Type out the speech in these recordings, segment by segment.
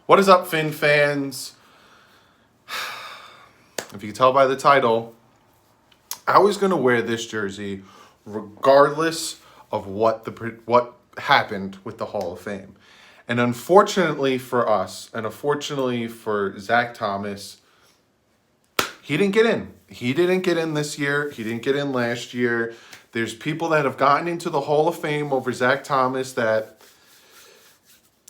What is up, Finn fans? If you can tell by the title, I was going to wear this jersey regardless of what happened with the Hall of Fame. And unfortunately for us, and unfortunately for Zach Thomas, he didn't get in. He didn't get in this year. He didn't get in last year. There's people that have gotten into the Hall of Fame over Zach Thomas that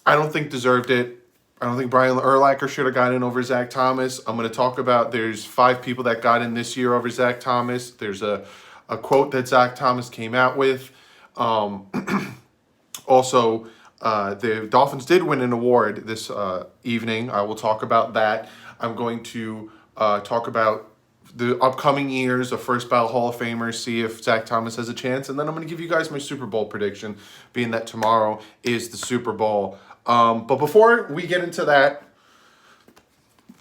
I don't think deserved it. I don't think Brian Urlacher should have gotten in over Zach Thomas. I'm going to talk about there's 5 people that got in this year over Zach Thomas. There's a quote that Zach Thomas came out with. Also, the Dolphins did win an award this evening. I will talk about that. I'm going to talk about the upcoming years of first ballot Hall of Famers, see if Zach Thomas has a chance. And then I'm going to give you guys my Super Bowl prediction, being that tomorrow is the Super Bowl. But before we get into that,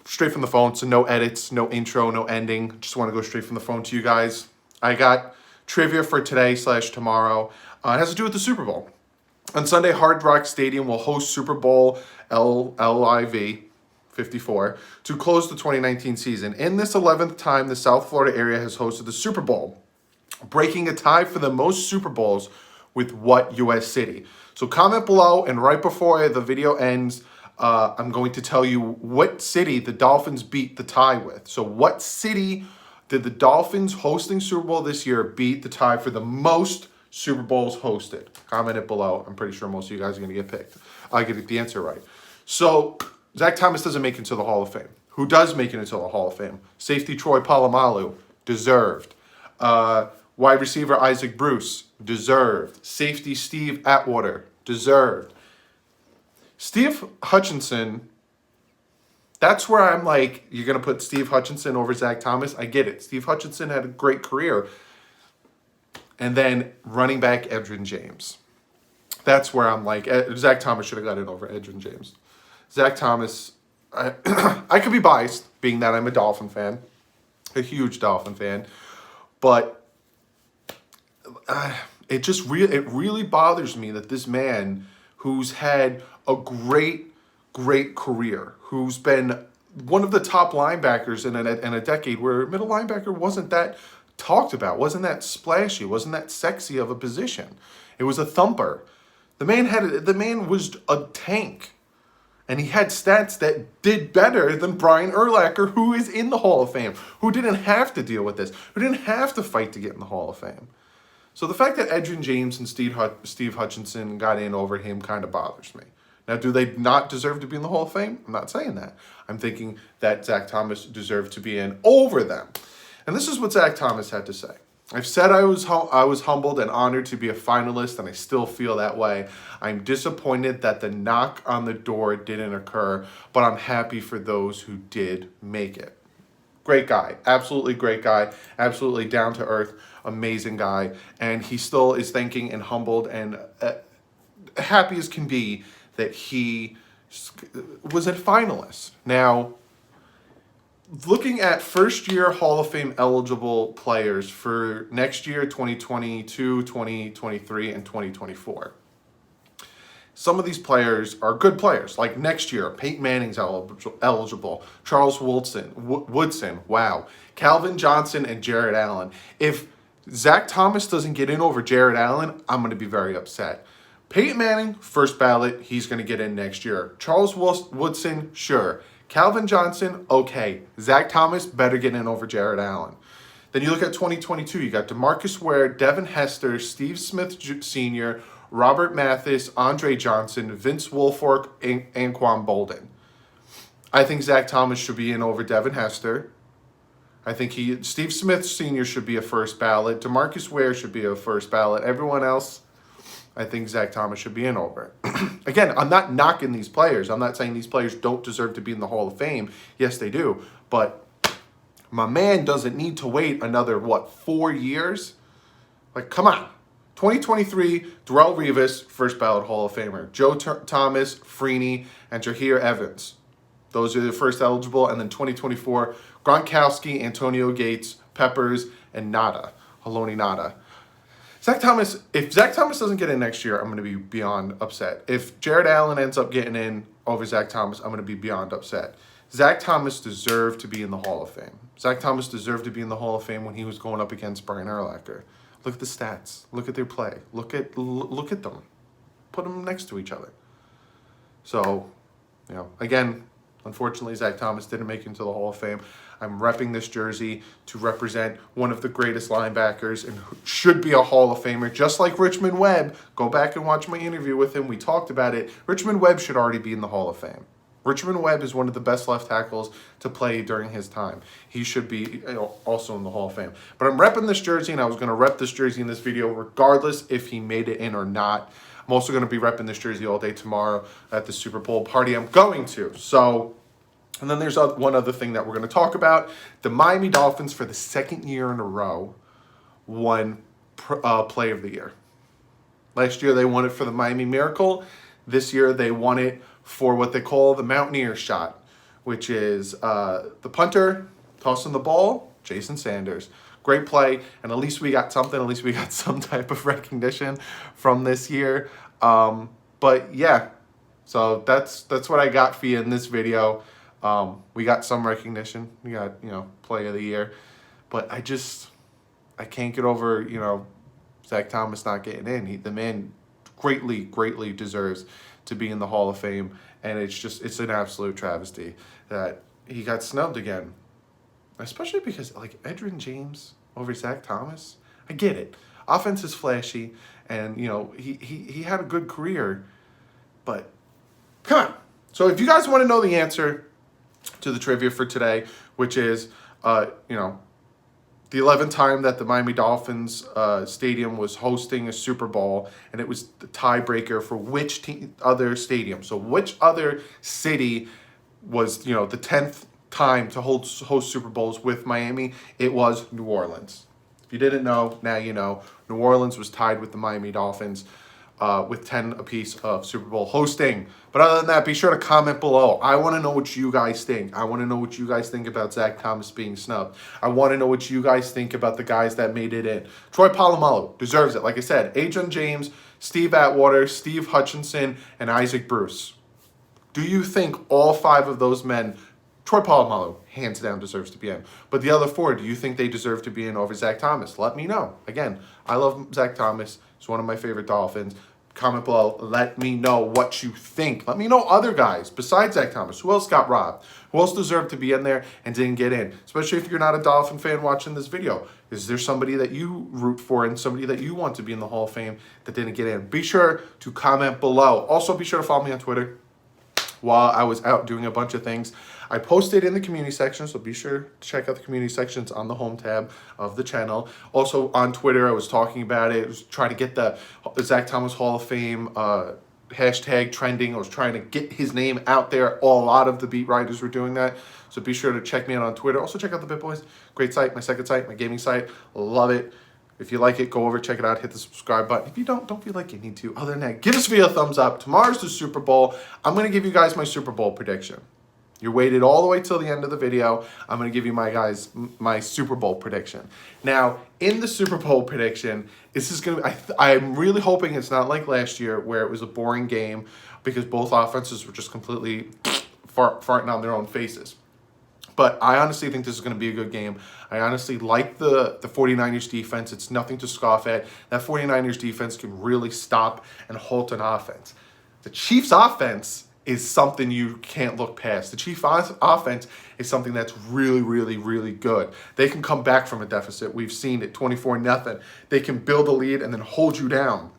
straight from the phone, so no edits, no intro, no ending. Just want to go straight from the phone to you guys. I got trivia for today/tomorrow. It has to do with the Super Bowl. On Sunday, Hard Rock Stadium will host Super Bowl LIV 54 to close the 2019 season. In this 11th time, the South Florida area has hosted the Super Bowl, breaking a tie for the most Super Bowls with what U.S. city? So comment below, and right before the video ends, I'm going to tell you what city the Dolphins beat the tie with. So what city did the Dolphins hosting Super Bowl this year beat the tie for the most Super Bowls hosted? Comment it below. I'm pretty sure most of you guys are going to get picked. I get the answer right. So Zach Thomas doesn't make it into the Hall of Fame. Who does make it into the Hall of Fame? Safety Troy Polamalu, deserved. Wide receiver Isaac Bruce, deserved. Safety Steve Atwater, deserved. Steve Hutchinson, that's where I'm like, you're going to put Steve Hutchinson over Zach Thomas? I get it. Steve Hutchinson had a great career. And then running back Edgerrin James. That's where I'm like, Zach Thomas should have got it over Edgerrin James. Zach Thomas, I could be biased, being that I'm a Dolphin fan, a huge Dolphin fan, but it really bothers me that this man, who's had a great career, who's been one of the top linebackers in a decade, where middle linebacker wasn't that talked about, wasn't that splashy, wasn't that sexy of a position. It was a thumper. The man was a tank. And he had stats that did better than Brian Urlacher, who is in the Hall of Fame, who didn't have to deal with this, who didn't have to fight to get in the Hall of Fame. So the fact that Edgerrin James and Steve Hutchinson got in over him kind of bothers me. Now, do they not deserve to be in the Hall of Fame? I'm not saying that. I'm thinking that Zach Thomas deserved to be in over them. And this is what Zach Thomas had to say. I've said I was humbled and honored to be a finalist, and I still feel that way. I'm disappointed that the knock on the door didn't occur, but I'm happy for those who did make it. Great guy. Absolutely great guy. Absolutely down-to-earth, amazing guy. And he still is thanking and humbled and happy as can be that he was a finalist. Now, looking at first-year Hall of Fame eligible players for next year, 2022, 2023, and 2024. Some of these players are good players. Like next year, Peyton Manning's eligible. Charles Woodson, wow. Calvin Johnson and Jared Allen. If Zach Thomas doesn't get in over Jared Allen, I'm going to be very upset. Peyton Manning, first ballot, he's going to get in next year. Charles Woodson, sure. Calvin Johnson, okay. Zach Thomas better get in over Jared Allen. Then you look at 2022, you got DeMarcus Ware, Devin Hester, Steve Smith Sr., Robert Mathis, Andre Johnson, Vince Wilfork, and Anquan Bolden. I think Zach Thomas should be in over Devin Hester. I think Steve Smith Sr. should be a first ballot. DeMarcus Ware should be a first ballot. Everyone else, I think Zach Thomas should be in over. Again, I'm not knocking these players. I'm not saying these players don't deserve to be in the Hall of Fame. Yes, they do. But my man doesn't need to wait another, 4 years? Like, come on. 2023, Darrelle Revis, first ballot Hall of Famer. Joe Thomas, Freeney, and Jahir Evans. Those are the first eligible. And then 2024, Gronkowski, Antonio Gates, Peppers, and Haloni Nada. Zach Thomas, if Zach Thomas doesn't get in next year, I'm going to be beyond upset. If Jared Allen ends up getting in, over Zach Thomas, I'm going to be beyond upset. Zach Thomas deserved to be in the Hall of Fame. Zach Thomas deserved to be in the Hall of Fame when he was going up against Brian Urlacher. Look at the stats. Look at their play. Look at them. Put them next to each other. So, again, unfortunately, Zach Thomas didn't make it into the Hall of Fame. I'm repping this jersey to represent one of the greatest linebackers and should be a Hall of Famer, just like Richmond Webb. Go back and watch my interview with him. We talked about it. Richmond Webb should already be in the Hall of Fame. Richmond Webb is one of the best left tackles to play during his time. He should be also in the Hall of Fame. But I'm repping this jersey, and I was going to rep this jersey in this video regardless if he made it in or not. I'm also going to be repping this jersey all day tomorrow at the Super Bowl party I'm going to. So, and then there's one other thing that we're going to talk about. The Miami Dolphins, for the second year in a row, won Play of the Year. Last year, they won it for the Miami Miracle. This year, they won it for what they call the Mountaineer shot, which is the punter tossing the ball, Jason Sanders. Great play, and at least we got something. At least we got some type of recognition from this year. But yeah, so that's what I got for you in this video. We got some recognition. We got, Play of the Year. But I can't get over, Zach Thomas not getting in. The man greatly deserves to be in the Hall of Fame. And it's an absolute travesty that he got snubbed again. Especially because, Edgerrin James over Zach Thomas. I get it. Offense is flashy. And, he had a good career. But, come on. So if you guys want to know the answer to the trivia for today, which is, the 11th time that the Miami Dolphins stadium was hosting a Super Bowl, and it was the tiebreaker for which other stadium. So which other city was, the 10th time to host Super Bowls with Miami? It was New Orleans. If you didn't know, now you know. New Orleans was tied with the Miami Dolphins with 10 apiece of Super Bowl hosting. But other than that, be sure to comment below. I want to know what you guys think. I want to know what you guys think about Zach Thomas being snubbed. I want to know what you guys think about the guys that made it in. Troy Polamalu deserves it. Like I said, Adrian James, Steve Atwater, Steve Hutchinson, and Isaac Bruce. Do you think all 5 of those men, Troy Polamalu, hands down, deserves to be in? But the other 4, do you think they deserve to be in over Zach Thomas? Let me know. Again, I love Zach Thomas. He's one of my favorite Dolphins. Comment below. Let me know what you think. Let me know other guys besides Zach Thomas. Who else got robbed? Who else deserved to be in there and didn't get in? Especially if you're not a Dolphin fan watching this video. Is there somebody that you root for and somebody that you want to be in the Hall of Fame that didn't get in? Be sure to comment below. Also, be sure to follow me on Twitter. While I was out doing a bunch of things, I posted in the community section, so be sure to check out the community sections on the home tab of the channel. Also on Twitter, I was talking about it. I was trying to get the Zach Thomas Hall of Fame hashtag trending. I was trying to get his name out there. A lot of the beat writers were doing that. So be sure to check me out on Twitter. Also check out the Bit Boys. Great site, my second site, my gaming site. Love it. If you like it, go over, check it out, hit the subscribe button. If you don't feel like you need to. Other than that, give this video a thumbs up. Tomorrow's the Super Bowl. I'm going to give you guys my Super Bowl prediction. You waited all the way till the end of the video. I'm going to give you my Super Bowl prediction. Now, in the Super Bowl prediction, this is going to I'm really hoping it's not like last year where it was a boring game because both offenses were just completely farting on their own faces. But I honestly think this is going to be a good game. I honestly like the 49ers defense. It's nothing to scoff at. That 49ers defense can really stop and halt an offense. The Chiefs offense is something you can't look past. The Chiefs offense is something that's really good. They can come back from a deficit. We've seen it, 24-0. They can build a lead and then hold you down.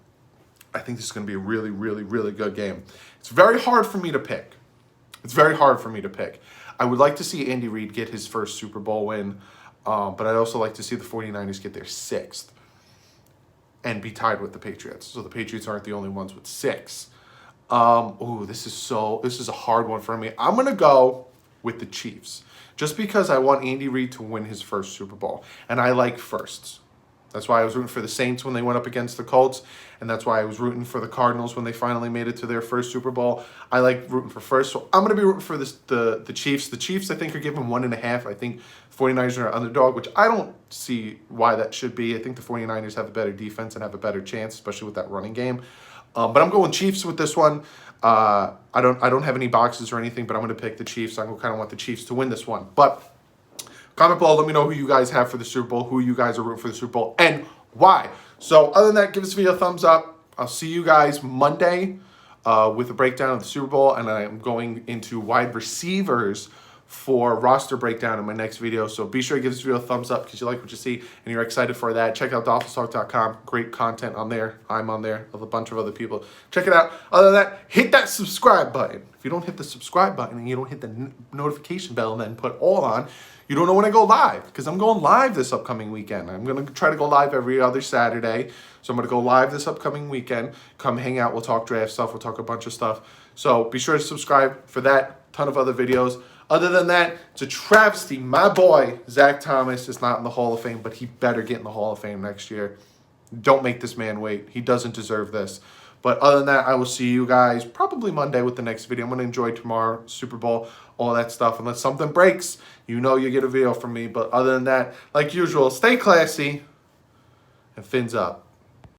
I think this is going to be a really good game. It's very hard for me to pick. I would like to see Andy Reid get his first Super Bowl win, but I'd also like to see the 49ers get their 6th and be tied with the Patriots. So the Patriots aren't the only ones with 6. This is a hard one for me. I'm going to go with the Chiefs just because I want Andy Reid to win his first Super Bowl, and I like firsts. That's why I was rooting for the Saints when they went up against the Colts, and that's why I was rooting for the Cardinals when they finally made it to their first Super Bowl. I like rooting for first, so I'm going to be rooting for the Chiefs. The Chiefs, I think, are given 1.5. I think 49ers are an underdog, which I don't see why that should be. I think the 49ers have a better defense and have a better chance, especially with that running game. But I'm going Chiefs with this one. I don't have any boxes or anything, but I'm going to pick the Chiefs. I kind of want the Chiefs to win this one. But comment below, let me know who you guys have for the Super Bowl, who you guys are rooting for the Super Bowl, and why. So other than that, give this video a thumbs up. I'll see you guys Monday with a breakdown of the Super Bowl, and I'm going into wide receivers for roster breakdown in my next video. So be sure to give this video a thumbs up because you like what you see and you're excited for that. Check out DolphinsTalk.com. Great content on there. I'm on there with a bunch of other people. Check it out. Other than that, hit that subscribe button. If you don't hit the subscribe button and you don't hit the notification bell and then put all on, you don't know when I go live, because I'm going live this upcoming weekend. I'm going to try to go live every other Saturday. So I'm going to go live this upcoming weekend. Come hang out. We'll talk draft stuff. We'll talk a bunch of stuff. So be sure to subscribe for that. Ton of other videos. Other than that, it's a travesty. My boy, Zach Thomas, is not in the Hall of Fame, but he better get in the Hall of Fame next year. Don't make this man wait. He doesn't deserve this. But other than that, I will see you guys probably Monday with the next video. I'm going to enjoy tomorrow, Super Bowl, all that stuff. Unless something breaks, you know you get a video from me. But other than that, like usual, stay classy and fins up.